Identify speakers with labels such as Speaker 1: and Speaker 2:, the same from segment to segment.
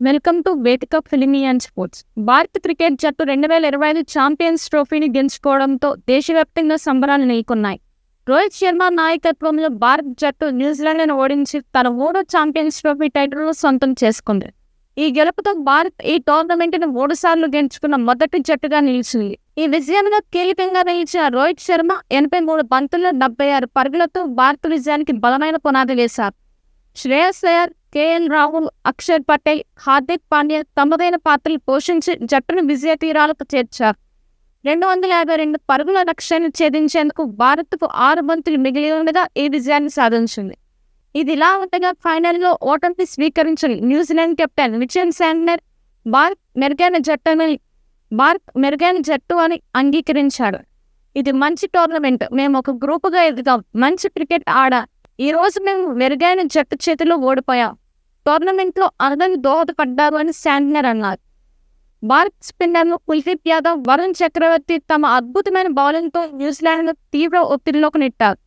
Speaker 1: Welcome to వేదిక filmy and sports. భారత cricket జట్టు 2025 ఛాంపియన్స్ ట్రోఫీని గెలుచుకోవడంతో దేశవ్యాప్తంగా సంబరాలు నెలకొన్నాయి. రోహిత్ శర్మ నాయకత్వంలో భారత జట్టు న్యూజిలాండ్ను ఓడించి తన మూడో ఛాంపియన్స్ ట్రోఫీ టైటిల్ను సొంతం చేసుకుంది. ఈ గెలుపుతో భారత్ ఈ టోర్నమెంట్ను 3 సార్లు గెలుచుకున్న మొదటి జట్టుగా నిలిచింది. ఈ విజయంలో కీలకంగా నిలిచిన రోహిత్ శర్మ 83 బంతుల్లో 76 పరుగులతో భారత విజయానికి బలమైన పునాది వేశారు. శ్రేయస్ అయ్యర్, కేఎల్ రాహుల్, అక్షర్ పటేల్, హార్దిక్ పాండ్యా తమదైన పాత్రలు పోషించి జట్టును విజయ తీరాలకు చేర్చారు. 252 పరుగుల లక్ష్యాన్ని ఛేదించేందుకు భారత్కు 6 బంతులు మిగిలి ఉండగా ఈ విజయాన్ని సాధించింది. ఇదిలా ఉండగా ఫైనల్లో ఓటమిని స్వీకరించిన New Zealand captain Mitchell Santner Bharat మెరుగైన జట్టు అని అంగీకరించాడు. ఇది మంచి టోర్నమెంట్, మేము ఒక గ్రూపుగా ఎదిగాం, మంచి క్రికెట్ ఆడాం. ఈ రోజు మేము మెరుగైన జట్టు చేతిలో ఓడిపోయాం. టోర్నమెంట్లో అందరూ దోహదపడ్డారు అని శాంట్నర్ అన్నారు. భారత్ స్పిన్నర్లు కుల్దీప్ యాదవ్, వరుణ్ చక్రవర్తి తమ అద్భుతమైన బౌలింగ్తో న్యూజిలాండ్ను తీవ్ర ఒత్తిడిలోకి నెట్టారు.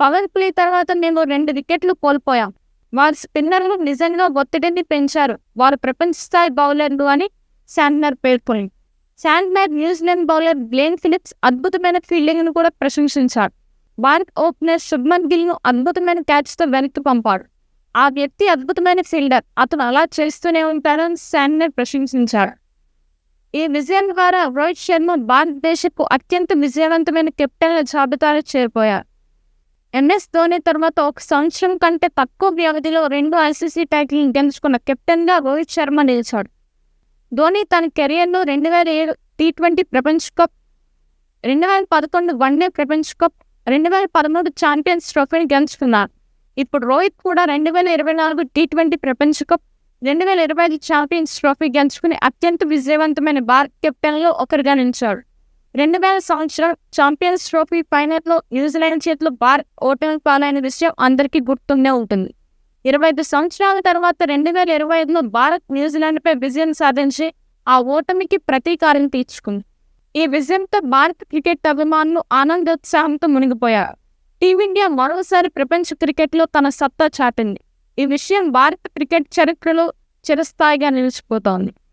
Speaker 1: పవర్ ప్లే తర్వాత మేము 2 వికెట్లు కోల్పోయాం. వారి స్పిన్నర్లు నిజంగా ఒత్తిడిని పెంచారు. వారు ప్రపంచ స్థాయి బౌలర్లు అని శాంట్నర్ పేర్కొంది. Santner New Zealand bowler Glenn Phillips అద్భుతమైన ఫీల్డింగ్ను కూడా ప్రశంసించాడు. భారత్ ఓపెనర్ శుభ్మన్ గిల్ను అద్భుతమైన క్యాచ్తో వెనక్కి పంపాడు. ఆ వ్యక్తి అద్భుతమైన ఫీల్డర్, అతను అలా చేస్తూనే ఉంటాడని శాంట్నర్ ప్రశంసించాడు. ఈ విజయం ద్వారా రోహిత్ శర్మ భారతదేశపు అత్యంత విజయవంతమైన కెప్టెన్ల జాబితాలో చేరిపోయారు. ఎంఎస్ ధోని తర్వాత 1 సంవత్సరం కంటే తక్కువ వ్యవధిలో 2 ఐసీసీ టైటిల్ని గెలుచుకున్న కెప్టెన్గా రోహిత్ శర్మ నిలిచాడు. ధోని తన కెరియర్లో 2007 టీ20 ప్రపంచ కప్, 2011 వన్డే ప్రపంచ కప్, 2013 ఛాంపియన్స్ ట్రోఫీని గెలుచుకున్నారు. ఇప్పుడు రోహిత్ కూడా 2024 టీ20 ప్రపంచ కప్, 2025 ఛాంపియన్స్ ట్రోఫీ గెలుచుకుని అత్యంత విజయవంతమైన భారత కెప్టెన్లో ఒకరిగా నిలిచాడు. 2000 సంవత్సరం ఛాంపియన్స్ ట్రోఫీ ఫైనల్లో న్యూజిలాండ్ చేతిలో భారత్ ఓటమి పాలైన విషయం అందరికీ గుర్తుండే ఉంటుంది. 25 సంవత్సరాల తర్వాత 2025లో భారత్ న్యూజిలాండ్పై విజయం సాధించి ఆ ఓటమికి ప్రతీకారం తీర్చుకుంది. ఈ విజయంతో భారత క్రికెట్ అభిమానులు ఆనందోత్సాహంతో మునిగిపోయారు. టీమిండియా మరోసారి ప్రపంచ క్రికెట్లో తన సత్తా చాటింది. ఈ విషయం భారత క్రికెట్ చరిత్రలో చిరస్థాయిగా నిలిచిపోతోంది.